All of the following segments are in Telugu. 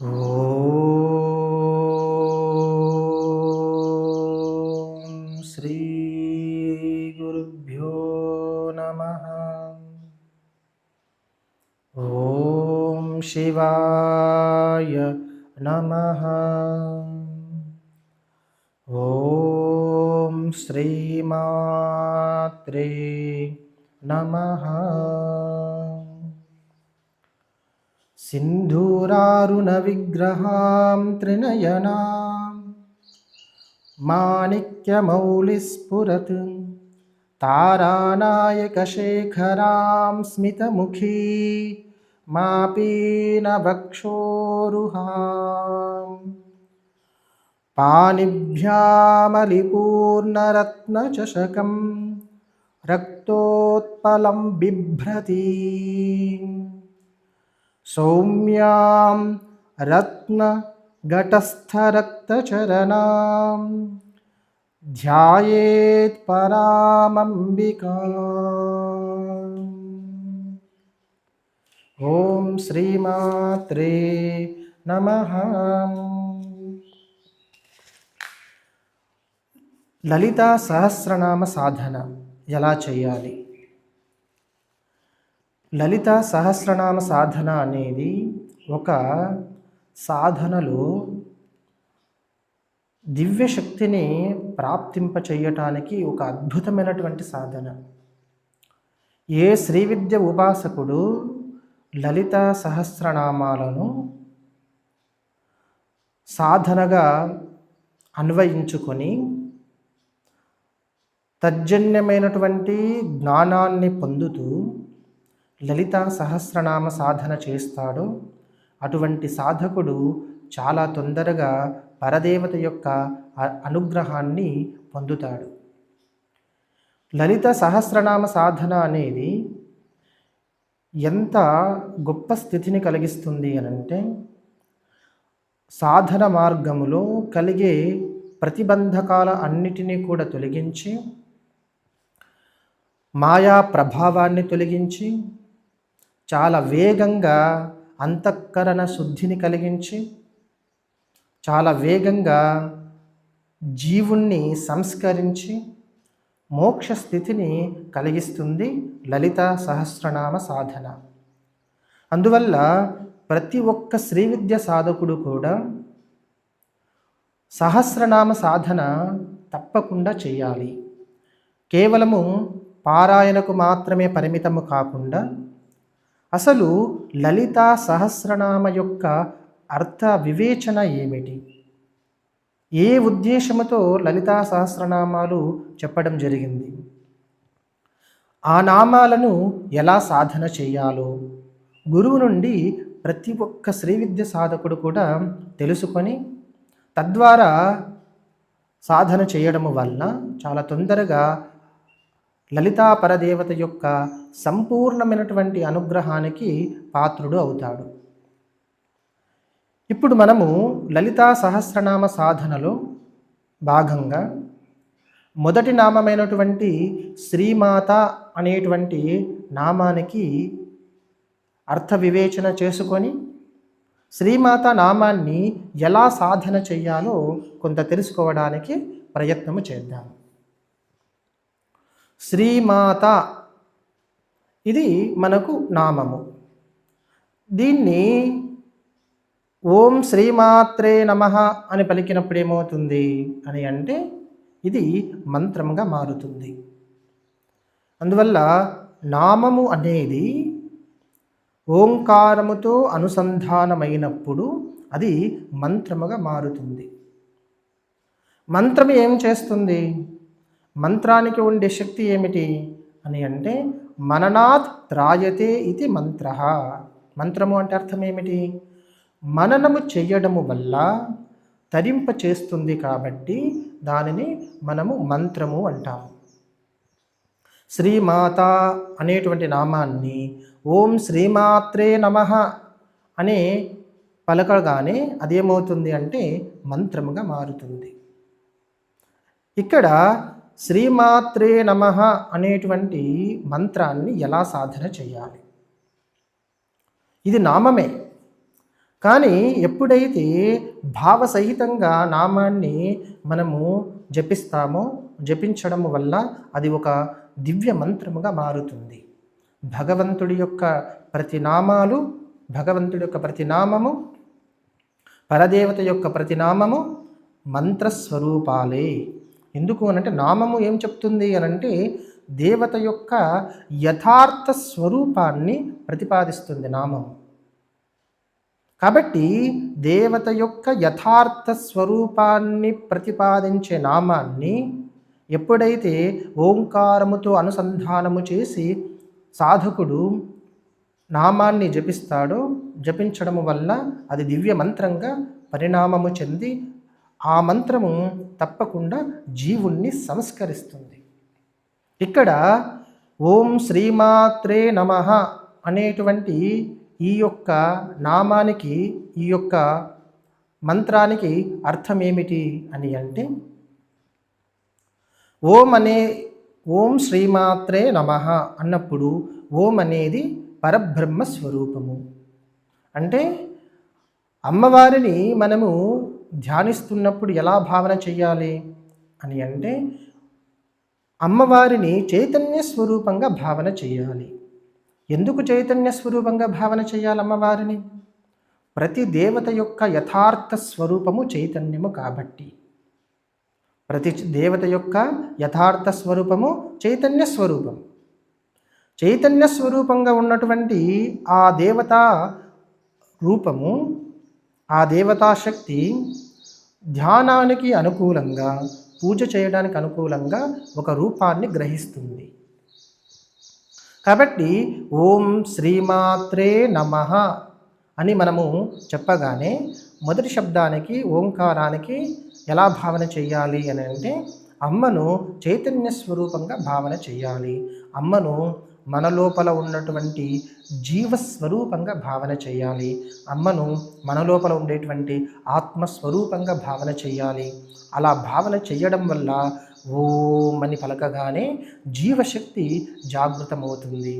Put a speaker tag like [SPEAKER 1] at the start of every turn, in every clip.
[SPEAKER 1] ఓం శ్రీ గురుభ్యో నమః. ఓం శివాయ నమః. ఓం శ్రీమాత్రే నమః. సింధూరారుణ విగ్రహాం త్రినయనాం మాణిక్యమౌళిస్ఫురత్ తారానాయకశేఖరాం స్మితముఖీ మాపీనవక్షోరుహాం పాణిభ్యామలిపూర్ణరత్నచషకం రక్తోత్పలం బిభ్రతి సౌమ్యాం రత్నఘటస్థరక్తచరణాం ధ్యాయేత్ పరామంబికాం. ఓం శ్రీమాత్రే నమః. లలితా సహస్రనామ సాధన ఎలా చేయాలి? లలితా సహస్రనామ సాధన అనేది ఒక సాధనలో దివ్యశక్తిని ప్రాప్తింపచేయటానికి ఒక అద్భుతమైనటువంటి సాధన. ఏ శ్రీవిద్య ఉపాసకుడు లలితా సహస్రనామాలను సాధనగా అన్వయించుకొని తజ్జన్యమైనటువంటి జ్ఞానాన్ని పొందుతూ లలితా సహస్రనామ సాధన చేస్తాడో అటువంటి సాధకుడు చాలా తొందరగా పరదేవత యొక్క అనుగ్రహాన్ని పొందుతాడు. లలిత సహస్రనామ సాధన అనేది ఎంత గొప్ప స్థితిని కలిగిస్తుంది అనంటే, సాధన మార్గములో కలిగే ప్రతిబంధకాల అన్నిటినీ కూడా తొలగించి, మాయా ప్రభావాన్ని తొలగించి, చాలా వేగంగా అంతఃకరణ శుద్ధిని కలిగించి, చాలా వేగంగా జీవుణ్ణి సంస్కరించి మోక్ష స్థితిని కలిగిస్తుంది లలితా సహస్రనామ సాధన. అందువల్ల ప్రతి ఒక్క శ్రీవిద్య సాధకుడు కూడా సహస్రనామ సాధన తప్పకుండా చేయాలి. కేవలము పారాయణకు మాత్రమే పరిమితము కాకుండా అసలు లలితా సహస్రనామ యొక్క అర్థ వివేచన ఏమిటి, ఏ ఉద్దేశముతో లలితా సహస్రనామాలు చెప్పడం జరిగింది, ఆ నామాలను ఎలా సాధన చేయాలో గురువు నుండి ప్రతి ఒక్క శ్రీవిద్య సాధకుడు కూడా తెలుసుకొని తద్వారా సాధన చేయడము వల్ల చాలా తొందరగా లలితా పరదేవత యొక్క సంపూర్ణమైనటువంటి అనుగ్రహానికి పాత్రుడు అవుతాడు. ఇప్పుడు మనము లలితా సహస్రనామ సాధనలో భాగంగా మొదటి నామమైనటువంటి శ్రీమాత అనేటువంటి నామానికి అర్థ వివేచన చేసుకొని శ్రీమాత నామాన్ని ఎలా సాధన చెయ్యాలో కొంత తెలుసుకోవడానికి ప్రయత్నము చేద్దాం. శ్రీమాత ఇది మనకు నామము. దీన్ని ఓం శ్రీమాత్రే నమః అని పలికినప్పుడు ఏమవుతుంది అని అంటే ఇది మంత్రంగా మారుతుంది. అందువల్ల నామము అనేది ఓంకారముతో అనుసంధానమైనప్పుడు అది మంత్రముగా మారుతుంది. మంత్రం ఏం చేస్తుంది? మంత్రానికి ఉండే శక్తి ఏమిటి అని అంటే మననాత్ త్రాయతే ఇది మంత్ర. మంత్రము అంటే అర్థం ఏమిటి? మననము చెయ్యడము వల్ల తరింప చేస్తుంది కాబట్టి దానిని మనము మంత్రము అంటాము. శ్రీమాత అనేటువంటి నామాన్ని ఓం శ్రీమాత్రే నమః అనే పలకగానే అదేమవుతుంది అంటే మంత్రముగా మారుతుంది. ఇక్కడ శ్రీమాత్రే నమః అనేటువంటి మంత్రాన్ని ఎలా సాధన చేయాలి? ఇది నామమే, కానీ ఎప్పుడైతే భావసహితంగా నామాన్ని మనము జపిస్తామో, జపించడం వల్ల అది ఒక దివ్య మంత్రముగా మారుతుంది. భగవంతుడి యొక్క ప్రతి నామాలు, భగవంతుడి యొక్క ప్రతి నామము, పరదేవత యొక్క ప్రతి నామము మంత్రస్వరూపాలే. ఎందుకు అనంటే నామము ఏం చెప్తుంది అనంటే దేవత యొక్క యథార్థ స్వరూపాన్ని ప్రతిపాదిస్తుంది నామము. కాబట్టి దేవత యొక్క యథార్థ స్వరూపాన్ని ప్రతిపాదించే నామాన్ని ఎప్పుడైతే ఓంకారముతో అనుసంధానము చేసి సాధకుడు నామాన్ని జపిస్తాడో, జపించడము వల్ల అది దివ్య మంత్రంగా పరిణామము చెంది ఆ మంత్రము తప్పకుండా జీవుణ్ణి సంస్కరిస్తుంది. ఇక్కడ ఓం శ్రీమాత్రే నమః అనేటువంటి ఈ యొక్క నామానికి, ఈ యొక్క మంత్రానికి అర్థం ఏమిటి అని అంటే ఓం శ్రీమాత్రే నమః అన్నప్పుడు ఓం అనేది పరబ్రహ్మ స్వరూపము. అంటే అమ్మవారిని మనము ధ్యానిస్తున్నప్పుడు ఎలా భావన చెయ్యాలి అని అంటే అమ్మవారిని చైతన్య స్వరూపంగా భావన చేయాలి. ఎందుకు చైతన్య స్వరూపంగా భావన చేయాలి అమ్మవారిని? ప్రతి దేవత యొక్క యథార్థ స్వరూపము చైతన్యము కాబట్టి. ప్రతి దేవత యొక్క యథార్థ స్వరూపము చైతన్య స్వరూపం. చైతన్య స్వరూపంగా ఉన్నటువంటి ఆ దేవతా రూపము, ఆ దేవతా శక్తి ధ్యానానికి అనుకూలంగా, పూజ చేయడానికి అనుకూలంగా ఒక రూపాన్ని గ్రహిస్తుంది. కాబట్టి ఓం శ్రీమాత్రే నమః అని మనము చెప్పగానే మొదటి శబ్దానికి, ఓంకారానికి ఎలా భావన చేయాలి అని అంటే అమ్మను చైతన్య స్వరూపంగా భావన చేయాలి. అమ్మను మన లోపల ఉన్నటువంటి జీవస్వరూపంగా భావన చేయాలి. అమ్మను మన లోపల ఉండేటువంటి ఆత్మస్వరూపంగా భావన చేయాలి. అలా భావన చేయడం వల్ల ఓం అని పలకగానే జీవశక్తి జాగృతమవుతుంది.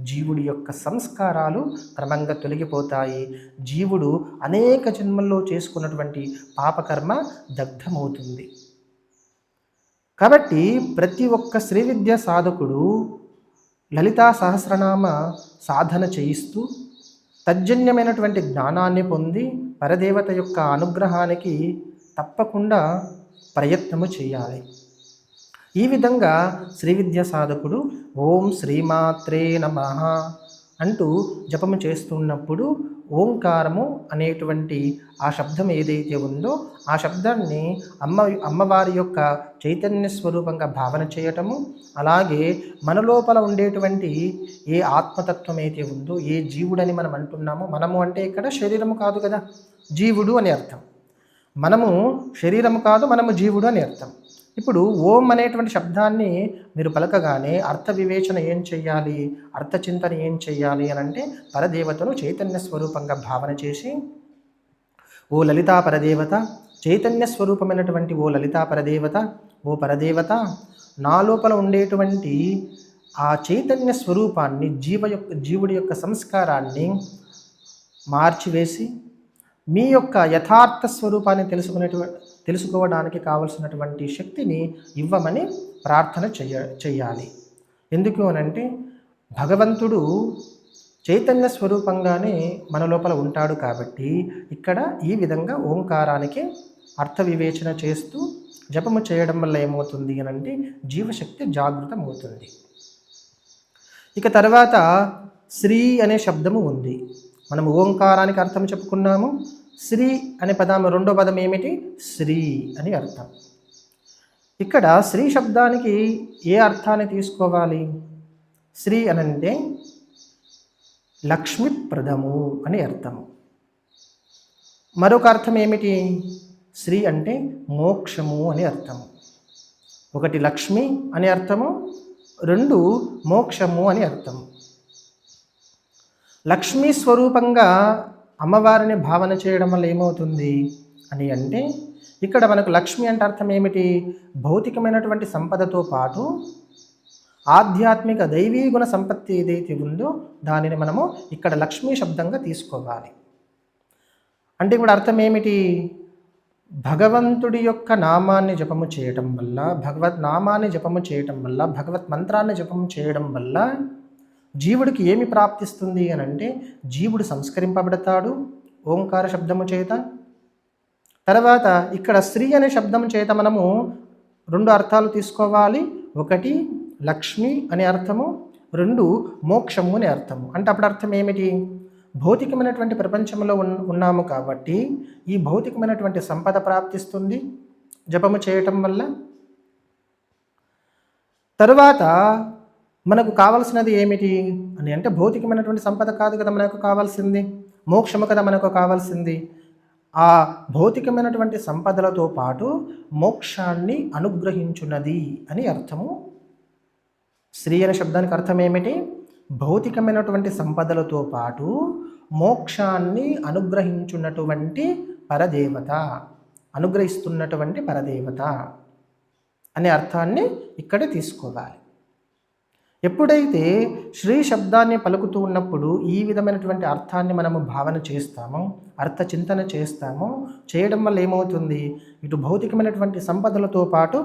[SPEAKER 1] జీవుడి యొక్క సంస్కారాలు క్రమంగా తొలగిపోతాయి. జీవుడు అనేక జన్మల్లో చేసుకున్నటువంటి పాపకర్మ దగ్ధమవుతుంది. కాబట్టి ప్రతి ఒక్క శ్రీ విద్యా సాధకుడు లలితా సహస్రనామ సాధన చేయిస్తూ తజ్జన్యమైనటువంటి జ్ఞానాన్ని పొంది పరదేవత యొక్క అనుగ్రహానికి తప్పకుండా ప్రయత్నము చేయాలి. ఈ విధంగా శ్రీ విద్యా సాధకుడు ఓం శ్రీమాత్రే నమః అంటూ జపము చేస్తున్నప్పుడు ఓంకారము అనేటువంటి ఆ శబ్దం ఏదైతే ఉందో ఆ శబ్దాన్ని అమ్మవారి యొక్క చైతన్య స్వరూపంగా భావన చేయటము, అలాగే మన లోపల ఉండేటువంటి ఏ ఆత్మతత్వం అయితే ఉందో, ఏ జీవుడని మనం అంటున్నామో, మనము అంటే ఇక్కడ శరీరము కాదు కదా, జీవుడు అని అర్థం. మనము శరీరము కాదు, మనము జీవుడు అని అర్థం. ఇప్పుడు ఓం అనేటువంటి శబ్దాన్ని మీరు పలకగానే అర్థ వివేచన ఏం చెయ్యాలి, అర్థచింతన ఏం చెయ్యాలి అని అంటే పరదేవతను చైతన్య స్వరూపంగా భావన చేసి ఓ లలితా పరదేవత, చైతన్య స్వరూపమైనటువంటి ఓ లలితా పరదేవత, ఓ పరదేవత, నా లోపల ఉండేటువంటి ఆ చైతన్య స్వరూపాన్ని, జీవుడి యొక్క సంస్కారాన్ని మార్చివేసి మీ యొక్క యథార్థ స్వరూపాన్ని తెలుసుకోవడానికి కావలసినటువంటి శక్తిని ఇవ్వమని ప్రార్థన చెయ్యాలి. ఎందుకు అనంటే భగవంతుడు చైతన్య స్వరూపంగానే మన లోపల ఉంటాడు కాబట్టి ఇక్కడ ఈ విధంగా ఓంకారానికి అర్థ వివేచన చేస్తూ జపము చేయడం వల్ల ఏమవుతుంది అనంటే జీవశక్తి జాగృతం అవుతుంది. ఇక తర్వాత శ్రీ అనే శబ్దము ఉంది. మనం ఓంకారానికి అర్థం చెప్పుకున్నాము. శ్రీ అనే పదం, రెండో పదం ఏమిటి? శ్రీ అని అర్థం. ఇక్కడ శ్రీ శబ్దానికి ఏ అర్థాన్ని తీసుకోవాలి? శ్రీ అనంటే లక్ష్మీప్రదము అని అర్థము. మరొక అర్థం ఏమిటి? శ్రీ అంటే మోక్షము అని అర్థము. ఒకటి లక్ష్మి అని అర్థము, రెండు మోక్షము అని అర్థము. లక్ష్మీ స్వరూపంగా అమ్మవారిని భావన చేయడం వల్ల ఏమవుతుంది అని అంటే ఇక్కడ మనకు లక్ష్మి అంటే అర్థం ఏమిటి? భౌతికమైనటువంటి సంపదతో పాటు ఆధ్యాత్మిక దైవీ గుణ సంపత్తి ఏదైతే ఉందో దానిని మనము ఇక్కడ లక్ష్మీ శబ్దంగా తీసుకోవాలి. అంటే ఇప్పుడు అర్థం ఏమిటి? భగవంతుడి యొక్క నామాన్ని జపము చేయటం వల్ల, భగవత్ నామాన్ని జపము చేయటం వల్ల, భగవత్ మంత్రాన్ని జపము చేయడం వల్ల జీవుడికి ఏమి ప్రాప్తిస్తుంది అని అంటే, జీవుడు సంస్కరింపబడతాడు ఓంకార శబ్దము చేత. తర్వాత ఇక్కడ శ్రీ అనే శబ్దం చేత మనము 2 అర్థాలు తీసుకోవాలి. ఒకటి లక్ష్మి అనే అర్థము, 2 మోక్షము అనే అర్థము. అంటే అప్పుడు అర్థం ఏమిటి? భౌతికమైనటువంటి ప్రపంచంలో ఉన్నాము కాబట్టి ఈ భౌతికమైనటువంటి సంపద ప్రాప్తిస్తుంది జపము చేయటం వల్ల. తరువాత మనకు కావాల్సినది ఏమిటి అని అంటే, భౌతికమైనటువంటి సంపద కాదు కదా మనకు కావాల్సింది, మోక్షము కదా మనకు కావాల్సింది. ఆ భౌతికమైనటువంటి సంపదలతో పాటు మోక్షాన్ని అనుగ్రహించున్నది అని అర్థము. శ్రీ అనే శబ్దానికి అర్థం ఏమిటి? భౌతికమైనటువంటి సంపదలతో పాటు మోక్షాన్ని అనుగ్రహించున్నటువంటి పరదేవత, అనుగ్రహిస్తున్నటువంటి పరదేవత అనే అర్థాన్ని ఇక్కడ తీసుకోవాలి. ఎప్పుడైతే శ్రీ శబ్దాన్ని పలుకుతూ ఉన్నప్పుడు ఈ విధమైనటువంటి అర్థాన్ని మనము భావన చేస్తామో, అర్థ చింతన చేస్తామో, చేయడం వల్ల ఏమవుతుంది? ఇటు భౌతికమైనటువంటి సంపదలతో పాటు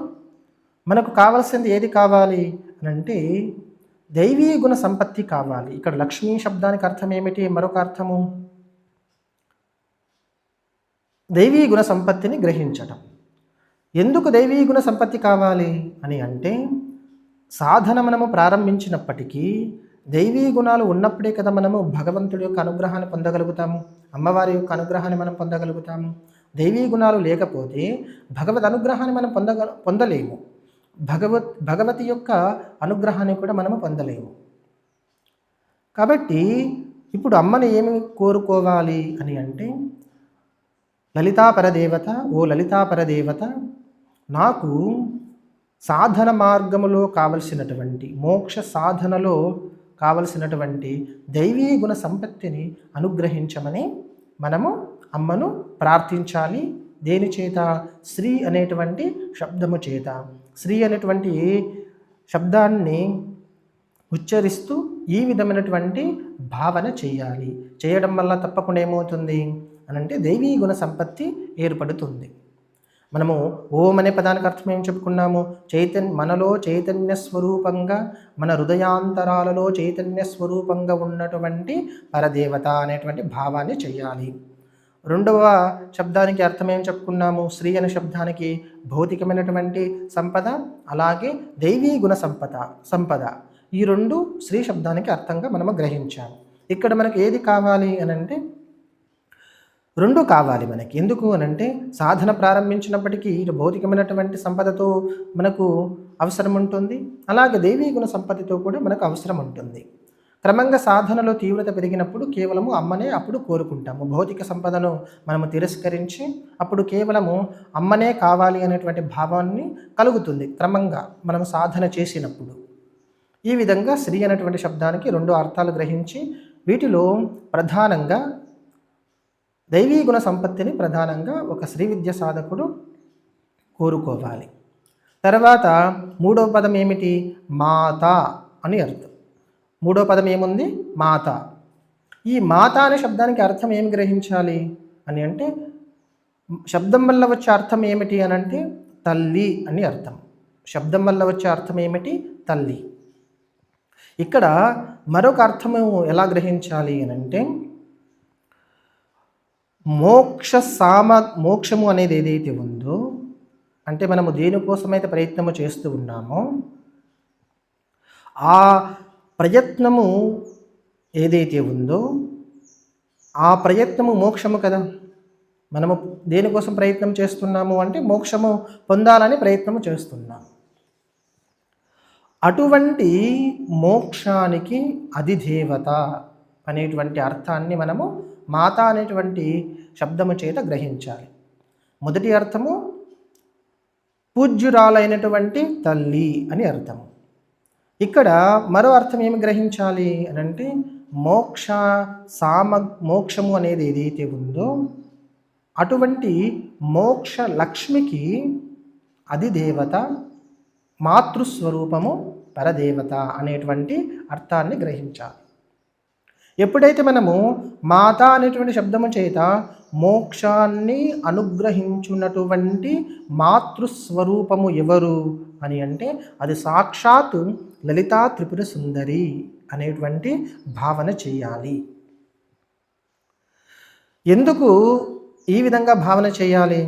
[SPEAKER 1] మనకు కావాల్సింది ఏది కావాలి అని అంటే, దైవీ గుణ సంపత్తి కావాలి. ఇక్కడ లక్ష్మీ శబ్దానికి అర్థం ఏమిటి? మరొక అర్థము దైవీ గుణ సంపత్తిని గ్రహించటం. ఎందుకు దైవీ గుణ సంపత్తి కావాలి అని అంటే, సాధన మనము ప్రారంభించినప్పటికీ దైవీ గుణాలు ఉన్నప్పుడే కదా మనము భగవంతుడి యొక్క అనుగ్రహాన్ని పొందగలుగుతాము, అమ్మవారి యొక్క అనుగ్రహాన్ని మనం పొందగలుగుతాము. దైవీ గుణాలు లేకపోతే భగవద్ అనుగ్రహాన్ని మనం పొందలేము, భగవతి యొక్క అనుగ్రహాన్ని కూడా మనము పొందలేము. కాబట్టి ఇప్పుడు అమ్మని ఏమి కోరుకోవాలి అని అంటే, లలితా పరదేవత, ఓ లలితా పరదేవత, నాకు సాధన మార్గములో కావలసినటువంటి, మోక్ష సాధనలో కావలసినటువంటి దైవీ గుణ సంపత్తిని అనుగ్రహించమని మనము అమ్మను ప్రార్థించాలి. దేని చేత? శ్రీ అనేటువంటి శబ్దము చేత. శ్రీ అనేటువంటి శబ్దాన్ని ఉచ్చరిస్తూ ఈ విధమైనటువంటి భావన చేయాలి. చేయడం వల్ల తప్పకుండా ఏమవుతుంది అనంటే, దైవీ గుణ సంపత్తి ఏర్పడుతుంది. మనము ఓం అనే పదానికి అర్థం ఏం చెప్పుకున్నాము? మనలో చైతన్య స్వరూపంగా, మన హృదయాంతరాలలో చైతన్య స్వరూపంగా ఉన్నటువంటి పరదేవత అనేటువంటి భావాన్ని చేయాలి. రెండవ శబ్దానికి అర్థం ఏం చెప్పుకున్నాము? శ్రీ అనే శబ్దానికి భౌతికమైనటువంటి సంపద, అలాగే దైవీ గుణ సంపద ఈ 2 శ్రీ శబ్దానికి అర్థంగా మనము గ్రహించాము. ఇక్కడ మనకు ఏది కావాలి అనంటే, 2 కావాలి మనకి. ఎందుకు అనంటే, సాధన ప్రారంభించినప్పటికీ ఇటు భౌతికమైనటువంటి సంపదతో మనకు అవసరం ఉంటుంది, అలాగే దైవీ గుణ సంపదతో కూడా మనకు అవసరం ఉంటుంది. క్రమంగా సాధనలో తీవ్రత పెరిగినప్పుడు కేవలము అమ్మనే అప్పుడు కోరుకుంటాము. భౌతిక సంపదను మనము తిరస్కరించి అప్పుడు కేవలము అమ్మనే కావాలి అనేటువంటి భావాన్ని కలుగుతుంది క్రమంగా మనం సాధన చేసినప్పుడు. ఈ విధంగా శ్రీ అనేటువంటి శబ్దానికి 2 అర్థాలు గ్రహించి, వీటిలో ప్రధానంగా దైవీ గుణ సంపత్తిని ప్రధానంగా ఒక శ్రీ విద్య సాధకుడు కోరుకోవాలి. తర్వాత 3వ పదం ఏమిటి? మాత అని అర్థం. 3వ పదం ఏముంది? మాత. ఈ మాత అనే శబ్దానికి అర్థం ఏమి గ్రహించాలి అని అంటే, శబ్దం వల్ల వచ్చే అర్థం ఏమిటి అని అంటే తల్లి అని అర్థం. శబ్దం వల్ల వచ్చే అర్థం ఏమిటి? తల్లి. ఇక్కడ మరొక అర్థము ఎలా గ్రహించాలి అని అంటే, మోక్షము అనేది ఏదైతే ఉందో, అంటే మనము దేనికోసమైతే ప్రయత్నము చేస్తూ ఉన్నామో ఆ ప్రయత్నము ఏదైతే ఉందో ఆ ప్రయత్నము మోక్షము కదా. మనము దేనికోసం ప్రయత్నం చేస్తున్నాము అంటే మోక్షము పొందాలని ప్రయత్నము చేస్తున్నాము. అటువంటి మోక్షానికి అధిదేవత అనేటువంటి అర్థాన్ని మనము మాత అనేటువంటి శబ్దము చేత గ్రహించాలి. మొదటి అర్థము పూజ్యురాలైనటువంటి తల్లి అని అర్థము. ఇక్కడ మరో అర్థం ఏమి గ్రహించాలి అని అంటే, మోక్షము అనేది ఏదైతే ఉందో అటువంటి మోక్ష లక్ష్మికి అధిదేవత, మాతృస్వరూపము పరదేవత అనేటువంటి అర్థాన్ని గ్రహించాలి. ఎప్పుడైతే మనము మాత అనేటువంటి శబ్దము చేత మోక్షాన్ని అనుగ్రహించున్నటువంటి మాతృస్వరూపము ఎవరు అని అంటే అది సాక్షాత్తు లలితా త్రిపుర సుందరి అనేటువంటి భావన చేయాలి. ఎందుకు ఈ విధంగా భావన చేయాలి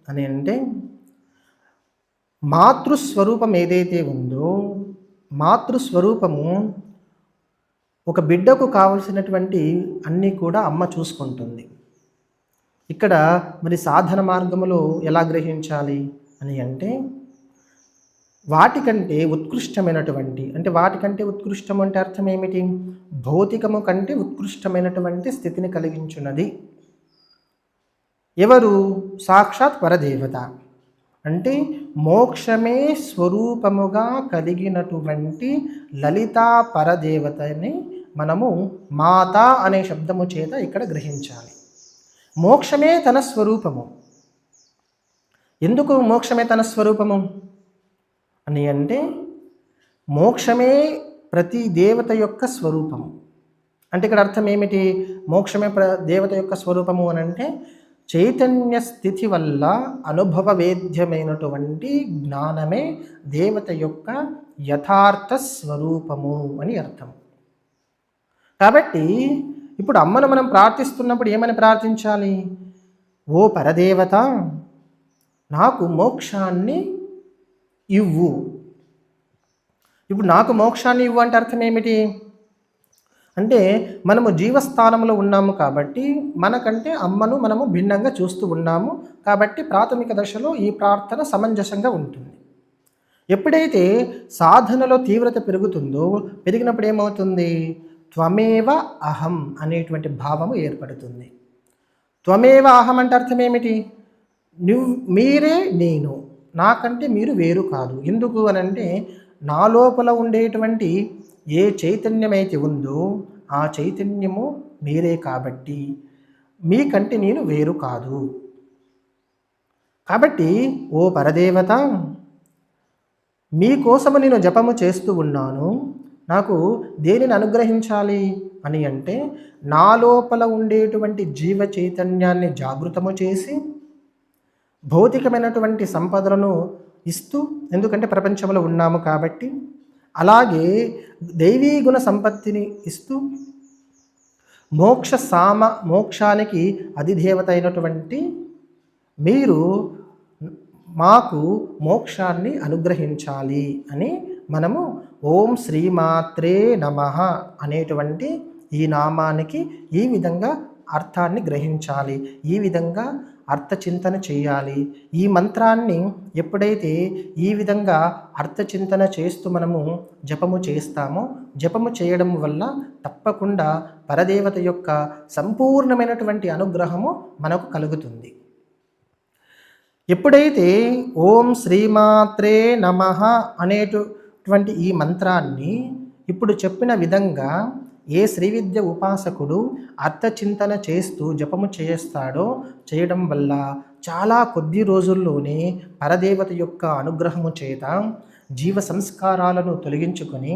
[SPEAKER 1] అని అంటే మాతృస్వరూపం ఏదైతే ఉందో మాతృస్వరూపము ఒక బిడ్డకు కావలసినటువంటి అన్నీ కూడా అమ్మ చూసుకుంటుంది. ఇక్కడ మరి సాధన మార్గములో ఎలా గ్రహించాలి అని అంటే వాటికంటే ఉత్కృష్టమైనటువంటి అంటే వాటికంటే ఉత్కృష్టం అంటే అర్థం ఏమిటి? భౌతికము కంటే ఉత్కృష్టమైనటువంటి స్థితిని కలిగించున్నది ఎవరు? సాక్షాత్ పరదేవత. అంటే మోక్షమే స్వరూపముగా కలిగినటువంటి లలితా పరదేవతని మనము మాత అనే శబ్దము చేత ఇక్కడ గ్రహించాలి. మోక్షమే తన స్వరూపము. ఎందుకు మోక్షమే తన స్వరూపము అని అంటే మోక్షమే ప్రతి దేవత యొక్క స్వరూపము. అంటే ఇక్కడ అర్థం ఏమిటి? మోక్షమే దేవత యొక్క స్వరూపము అని అంటే చైతన్య స్థితి వల్ల అనుభవ వేద్యమైనటువంటి జ్ఞానమే దేవత యొక్క యథార్థ స్వరూపము అని అర్థం. కాబట్టి ఇప్పుడు అమ్మను మనం ప్రార్థిస్తున్నప్పుడు ఏమని ప్రార్థించాలి? ఓ పరదేవత, నాకు మోక్షాన్ని ఇవ్వు. ఇప్పుడు నాకు మోక్షాన్ని ఇవ్వు అంటే అర్థం ఏమిటి? అంటే మనము జీవస్థానంలో ఉన్నాము కాబట్టి మనకంటే అమ్మను మనము భిన్నంగా చూస్తూ ఉన్నాము కాబట్టి ప్రాథమిక దశలో ఈ ప్రార్థన సమంజసంగా ఉంటుంది. ఎప్పుడైతే సాధనలో తీవ్రత పెరిగినప్పుడు ఏమవుతుంది? త్వమేవ అహం అనేటువంటి భావము ఏర్పడుతుంది. త్వమేవ అహం అంటే అర్థం ఏమిటి? మీరే నేను, నాకంటే మీరు వేరు కాదు. ఎందుకు అని అంటే నా లోపల ఉండేటువంటి ఏ చైతన్యమైతే ఉందో ఆ చైతన్యము మీరే కాబట్టి మీకంటే నేను వేరు కాదు. కాబట్టి ఓ పరదేవత, మీకోసము నేను జపము చేస్తూ ఉన్నాను. నాకు దేనిని అనుగ్రహించాలి అని అంటే నా లోపల ఉండేటువంటి జీవ చైతన్యాన్ని జాగృతము చేసి భౌతికమైనటువంటి సంపదలను ఇస్తూ, ఎందుకంటే ప్రపంచంలో ఉన్నాము కాబట్టి, అలాగే దైవీ గుణ సంపత్తిని ఇస్తూ మోక్షానికి అధిదేవత అయినటువంటి మీరు మాకు మోక్షాన్ని అనుగ్రహించాలి అని మనము ఓం శ్రీమాత్రే నమః అనేటువంటి ఈ నామానికి ఈ విధంగా అర్థాన్ని గ్రహించాలి, ఈ విధంగా అర్థచింతన చేయాలి. ఈ మంత్రాన్ని ఎప్పుడైతే ఈ విధంగా అర్థచింతన చేస్తూ మనము జపము చేస్తామో, జపము చేయడం వల్ల తప్పకుండా పరదేవత యొక్క సంపూర్ణమైనటువంటి అనుగ్రహము మనకు కలుగుతుంది. ఎప్పుడైతే ఓం శ్రీమాత్రే నమః అనేటువంటి ఈ మంత్రాన్ని ఇప్పుడు చెప్పిన విధంగా ఏ శ్రీవిద్య ఉపాసకుడు అర్థచింతన చేస్తూ జపము చేయడం వల్ల చాలా కొద్ది రోజుల్లోనే పరదేవత యొక్క అనుగ్రహము చేత జీవ సంస్కారాలను తొలగించుకొని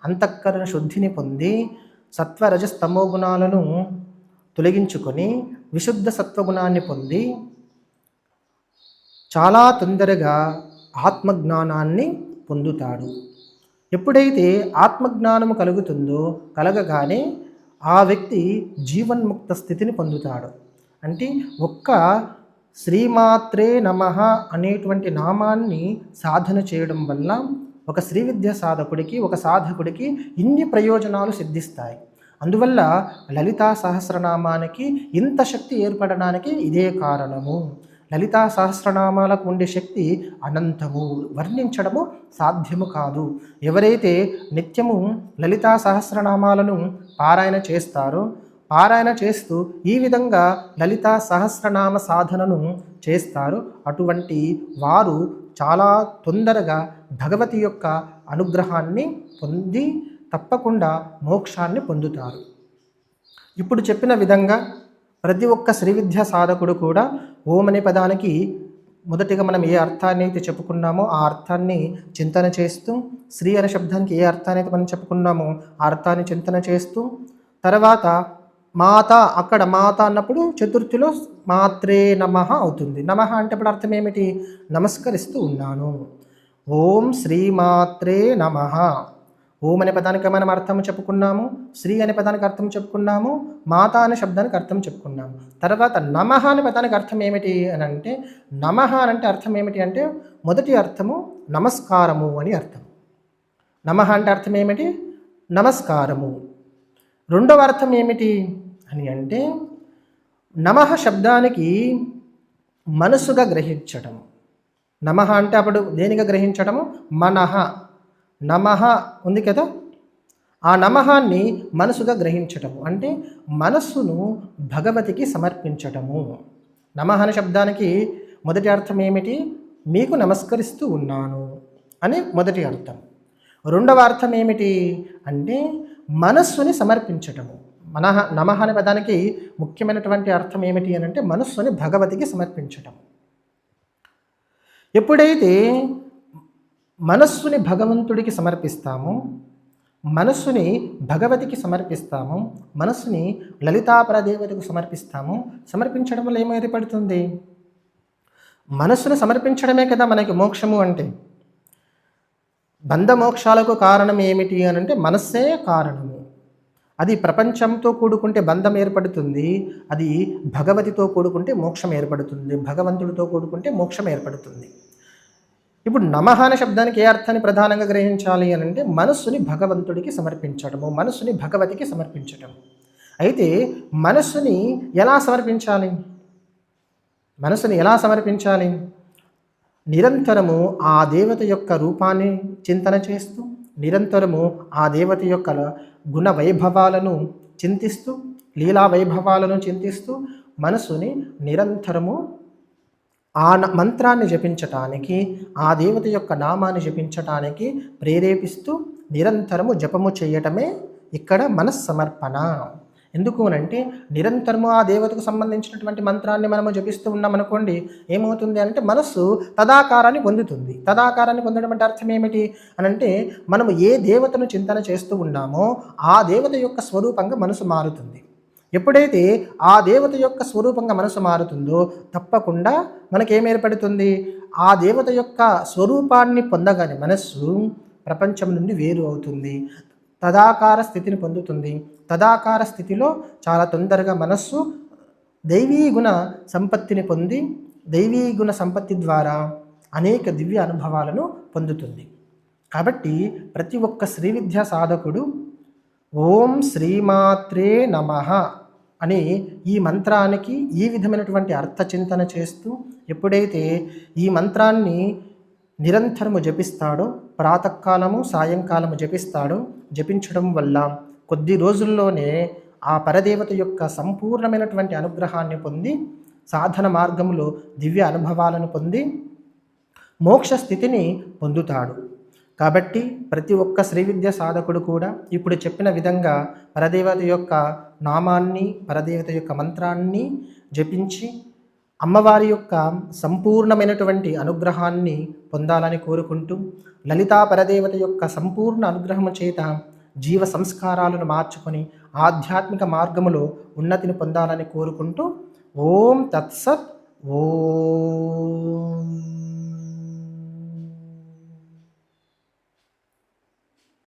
[SPEAKER 1] అంతఃకరణ శుద్ధిని పొంది సత్వరజస్తమో గుణాలను తొలగించుకొని విశుద్ధ సత్వగుణాన్ని పొంది చాలా తొందరగా ఆత్మజ్ఞానాన్ని పొందుతాడు. ఎప్పుడైతే ఆత్మజ్ఞానము కలగగానే ఆ వ్యక్తి జీవన్ముక్త స్థితిని పొందుతాడు. అంటే ఒక్క శ్రీమాత్రే నమః అనేటువంటి నామాన్ని సాధన చేయడం వల్ల ఒక శ్రీ విద్యా సాధకుడికి, ఒక సాధకుడికి ఇన్ని ప్రయోజనాలు సిద్ధిస్తాయి. అందువల్ల లలితా సహస్రనామానికి ఇంత శక్తి ఏర్పడడానికి ఇదే కారణము. లలితా సహస్రనామాలకు ఉండే శక్తి అనంతము, వర్ణించడము సాధ్యము కాదు. ఎవరైతే నిత్యము లలితా సహస్రనామాలను పారాయణ చేస్తారో, పారాయణ చేస్తూ ఈ విధంగా లలితా సహస్రనామ సాధనను చేస్తారు, అటువంటి వారు చాలా తొందరగా భగవతి యొక్క అనుగ్రహాన్ని పొంది తప్పకుండా మోక్షాన్ని పొందుతారు. ఇప్పుడు చెప్పిన విధంగా ప్రతి ఒక్క శ్రీ విద్యా సాధకుడు కూడా ఓం అనే పదానికి మొదటిగా మనం ఏ అర్థాన్ని అయితే చెప్పుకున్నామో ఆ అర్థాన్ని చింతన చేస్తూ, శ్రీ అనే శబ్దానికి ఏ అర్థాన్ని అయితే మనం చెప్పుకున్నామో ఆ అర్థాన్ని చింతన చేస్తూ, తర్వాత మాత, అక్కడ మాత అన్నప్పుడు చతుర్థిలో మాత్రే నమః అవుతుంది. నమః అంటే ఇప్పుడు అర్థం ఏమిటి? నమస్కరిస్తూ ఉన్నాను. ఓం శ్రీమాత్రే నమః. ఓం అనే పదానికి మనం అర్థం చెప్పుకున్నాము, శ్రీ అనే పదానికి అర్థం చెప్పుకున్నాము, మాత అనే శబ్దానికి అర్థం చెప్పుకున్నాము. తర్వాత నమః అనే పదానికి అర్థం ఏమిటి అని అంటే, నమః అంటే అర్థం ఏమిటి అంటే మొదటి అర్థము నమస్కారము అని అర్థం. నమః అంటే అర్థం ఏమిటి? నమస్కారము. రెండవ అర్థం ఏమిటి అని అంటే, నమః శబ్దానికి మనసుగా గ్రహించటం. నమః అంటే అప్పుడు దేనిగా గ్రహించటము? మనః. నమః ఉంది కదా, ఆ నమహాన్ని మనసుగా గ్రహించటము అంటే మనస్సును భగవతికి సమర్పించటము. నమః అనే శబ్దానికి మొదటి అర్థం ఏమిటి? మీకు నమస్కరిస్తూ ఉన్నాను అని మొదటి అర్థం. రెండవ అర్థం ఏమిటి అంటే మనస్సుని సమర్పించటము. నమః అనే పదానికి ముఖ్యమైనటువంటి అర్థం ఏమిటి అని అంటే మనస్సుని భగవతికి సమర్పించటం. ఎప్పుడైతే మనస్సుని భగవంతుడికి సమర్పిస్తామో, మనస్సుని భగవతికి సమర్పిస్తాము, మనస్సుని లలితాపరదేవతకు సమర్పిస్తాము, సమర్పించడం వల్ల ఏం ఏర్పడుతుంది? మనస్సును సమర్పించడమే కదా మనకి మోక్షము అంటే. బంధమోక్షాలకు కారణం ఏమిటి అని అంటే మనస్సే కారణము. అది ప్రపంచంతో కూడుకుంటే బంధం ఏర్పడుతుంది, అది భగవతితో కూడుకుంటే మోక్షం ఏర్పడుతుంది, భగవంతుడితో కూడుకుంటే మోక్షం ఏర్పడుతుంది. ఇప్పుడు నమః అనే శబ్దానికి ఏ అర్థాన్ని ప్రధానంగా గ్రహించాలి అని అంటే మనస్సుని భగవంతుడికి సమర్పించడము, మనస్సుని భగవతికి సమర్పించటం. అయితే మనస్సుని ఎలా సమర్పించాలి? మనస్సుని ఎలా సమర్పించాలి? నిరంతరము ఆ దేవత యొక్క రూపాన్ని చింతన చేస్తూ, నిరంతరము ఆ దేవత యొక్క గుణ వైభవాలను చింతిస్తూ, లీలా వైభవాలను చింతిస్తూ మనస్సుని నిరంతరము ఆ మంత్రాన్ని జపించటానికి, ఆ దేవత యొక్క నామాన్ని జపించటానికి ప్రేరేపిస్తూ నిరంతరము జపము చేయటమే ఇక్కడ మనస్సమర్పణ. ఎందుకు అనంటే నిరంతరము ఆ దేవతకు సంబంధించినటువంటి మంత్రాన్ని మనము జపిస్తూ ఉన్నామనుకోండి, ఏమవుతుంది అంటే మనస్సు తదాకారాన్ని పొందుతుంది. తదాకారాన్ని పొందడం అంటే అర్థం ఏమిటి అనంటే మనము ఏ దేవతను చింతన చేస్తూ ఉన్నామో ఆ దేవత యొక్క స్వరూపంగా మనసు మారుతుంది. ఎప్పుడైతే ఆ దేవత యొక్క స్వరూపంగా మనసు మారుతుందో తప్పకుండా మనకేం ఏర్పడుతుంది? ఆ దేవత యొక్క స్వరూపాన్ని పొందగానే మనస్సు ప్రపంచం నుండి వేరు అవుతుంది, తదాకార స్థితిని పొందుతుంది. తదాకార స్థితిలో చాలా తొందరగా మనస్సు దైవీ గుణ సంపత్తిని పొంది, దైవీ గుణ సంపత్తి ద్వారా అనేక దివ్య అనుభవాలను పొందుతుంది. కాబట్టి ప్రతి ఒక్క శ్రీ విద్యా సాధకుడు ఓం శ్రీమాత్రే నమః అని ఈ మంత్రానికి ఈ విధమైనటువంటి అర్థచింతన చేస్తూ ఎప్పుడైతే ఈ మంత్రాన్ని నిరంతరము జపిస్తాడో, ప్రాతకాలము సాయంకాలము జపిస్తాడో, జపించడం వల్ల కొద్ది రోజుల్లోనే ఆ పరదేవత యొక్క సంపూర్ణమైనటువంటి అనుగ్రహాన్ని పొంది, సాధన మార్గంలో దివ్య అనుభవాలను పొంది మోక్ష స్థితిని పొందుతాడు. కాబట్టి ప్రతి ఒక్క శ్రీ విద్య సాధకుడు కూడా ఇప్పుడు చెప్పిన విధంగా పరదేవత యొక్క నామాన్ని, పరదేవత యొక్క మంత్రాన్ని జపించి అమ్మవారి యొక్క సంపూర్ణమైనటువంటి అనుగ్రహాన్ని పొందాలని కోరుకుంటూ, లలితా పరదేవత యొక్క సంపూర్ణ అనుగ్రహము చేత జీవ సంస్కారాలను మార్చుకొని ఆధ్యాత్మిక మార్గములో ఉన్నతిని పొందాలని కోరుకుంటూ ఓం తత్సత్. ఓం